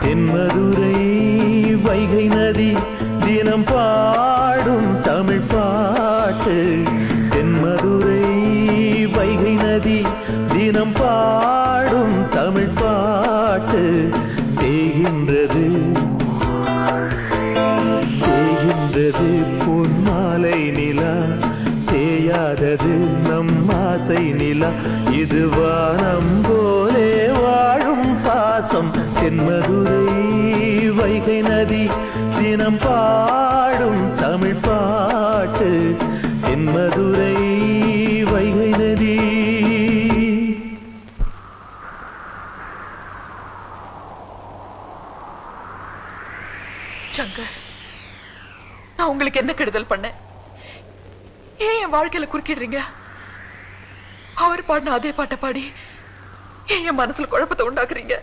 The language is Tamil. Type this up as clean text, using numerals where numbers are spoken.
தென்மதுரை வைகை நதி தினம் பாடும் தமிழ் பாட்டு. தென்மதுரை வைகை நதி தினம் பாடும் தமிழ் பாட்டு. தேகின்றது தேகின்றது பொன்மாலை நிலா, தேயாதது நம் ஆசை நிலா. இது வானம் போலே வாழும் பாசம். தென்மதுரை வைகை நதி தினம் பாடும் தமிழ் பாட்டு. தென்மதுரை வைகை நதி. சங்கர், நான் உங்களுக்கு என்ன கெடுதல் பண்ணேன்? ஏன் என் வாழ்க்கையில குறுக்கிடுறீங்க? அவர் பாடின அதே பாட்டை பாடி ஏன் என் மனசுல குழப்பத்தை உண்டாக்குறீங்க?